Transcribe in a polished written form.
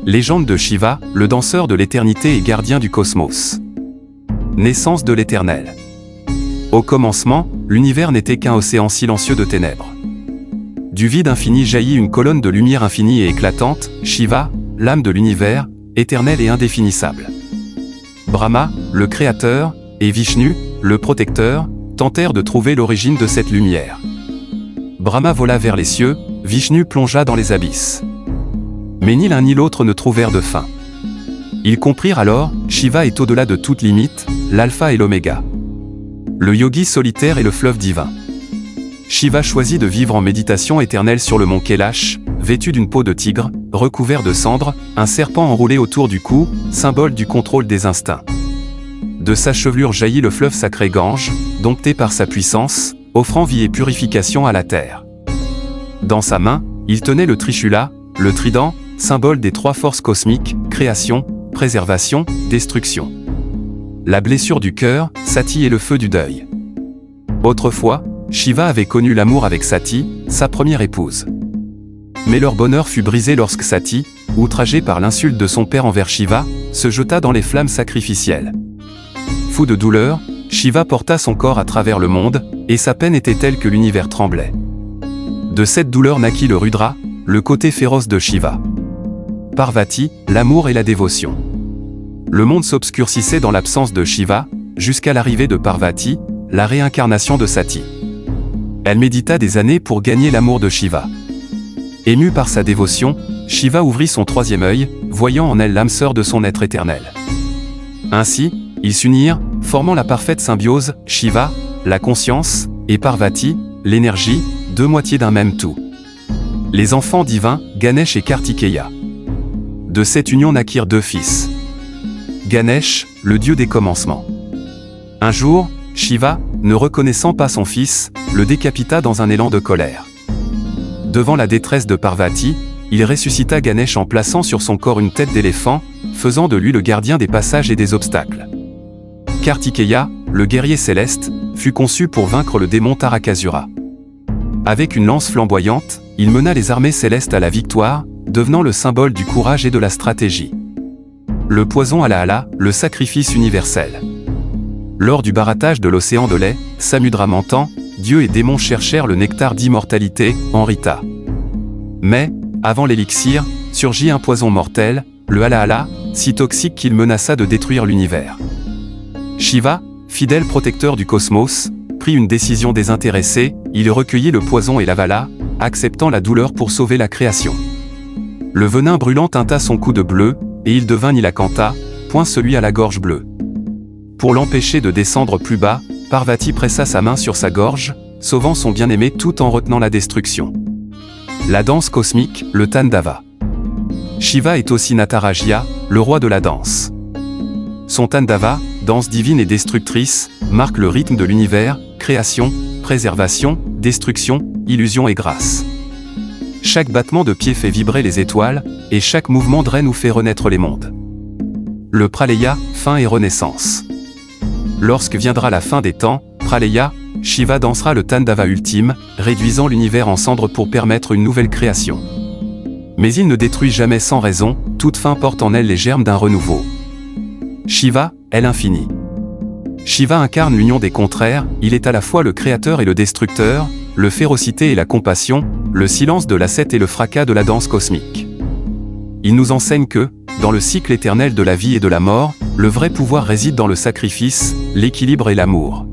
Légende de Shiva, le danseur de l'éternité et gardien du cosmos. Naissance de l'Éternel. Au commencement, l'univers n'était qu'un océan silencieux de ténèbres. Du vide infini jaillit une colonne de lumière infinie et éclatante, Shiva, l'âme de l'univers, éternel et indéfinissable. Brahma, le créateur, et Vishnu, le protecteur, tentèrent de trouver l'origine de cette lumière. Brahma vola vers les cieux, Vishnu plongea dans les abysses. Mais ni l'un ni l'autre ne trouvèrent de fin. Ils comprirent alors, Shiva est au-delà de toute limite, l'alpha et l'oméga. Le yogi solitaire est le fleuve divin. Shiva choisit de vivre en méditation éternelle sur le mont Kailash, vêtu d'une peau de tigre, recouvert de cendres, un serpent enroulé autour du cou, symbole du contrôle des instincts. De sa chevelure jaillit le fleuve sacré Gange, dompté par sa puissance, offrant vie et purification à la terre. Dans sa main, il tenait le Trishula, le trident, symbole des trois forces cosmiques, création, préservation, destruction. La blessure du cœur, Sati et le feu du deuil. Autrefois, Shiva avait connu l'amour avec Sati, sa première épouse. Mais leur bonheur fut brisé lorsque Sati, outragée par l'insulte de son père envers Shiva, se jeta dans les flammes sacrificielles. Fou de douleur, Shiva porta son corps à travers le monde, et sa peine était telle que l'univers tremblait. De cette douleur naquit le Rudra, le côté féroce de Shiva. Parvati, l'amour et la dévotion. Le monde s'obscurcissait dans l'absence de Shiva, jusqu'à l'arrivée de Parvati, la réincarnation de Sati. Elle médita des années pour gagner l'amour de Shiva. Ému par sa dévotion, Shiva ouvrit son troisième œil, voyant en elle l'âme sœur de son être éternel. Ainsi, ils s'unirent, formant la parfaite symbiose, Shiva, la conscience, et Parvati, l'énergie, deux moitiés d'un même tout. Les enfants divins, Ganesh et Kartikeya. De cette union naquirent deux fils. Ganesh, le dieu des commencements. Un jour, Shiva, ne reconnaissant pas son fils, le décapita dans un élan de colère. Devant la détresse de Parvati, il ressuscita Ganesh en plaçant sur son corps une tête d'éléphant, faisant de lui le gardien des passages et des obstacles. Kartikeya, le guerrier céleste, fut conçu pour vaincre le démon Tarakasura. Avec une lance flamboyante, il mena les armées célestes à la victoire, devenant le symbole du courage et de la stratégie. Le poison Alahala, le sacrifice universel. Lors du barattage de l'océan de lait, Samudra mentant, Dieu et démon cherchèrent le nectar d'immortalité, Amrita. Mais, avant l'élixir, surgit un poison mortel, le Alahala, si toxique qu'il menaça de détruire l'univers. Shiva, fidèle protecteur du cosmos, prit une décision désintéressée, il recueillit le poison et l'avala, acceptant la douleur pour sauver la création. Le venin brûlant teinta son cou de bleu, et il devint Nilakanta, point celui à la gorge bleue. Pour l'empêcher de descendre plus bas, Parvati pressa sa main sur sa gorge, sauvant son bien-aimé tout en retenant la destruction. La danse cosmique, le Tandava. Shiva est aussi Natarajya, le roi de la danse. Son Tandava, danse divine et destructrice, marque le rythme de l'univers, création, préservation, destruction, illusion et grâce. Chaque battement de pied fait vibrer les étoiles, et chaque mouvement draine ou fait renaître les mondes. Le Praleya, fin et renaissance. Lorsque viendra la fin des temps, Praleya, Shiva dansera le Tandava ultime, réduisant l'univers en cendres pour permettre une nouvelle création. Mais il ne détruit jamais sans raison, toute fin porte en elle les germes d'un renouveau. Shiva est l'infini. Shiva incarne l'union des contraires, il est à la fois le créateur et le destructeur, le férocité et la compassion, le silence de l'ascète et le fracas de la danse cosmique. Il nous enseigne que, dans le cycle éternel de la vie et de la mort, le vrai pouvoir réside dans le sacrifice, l'équilibre et l'amour.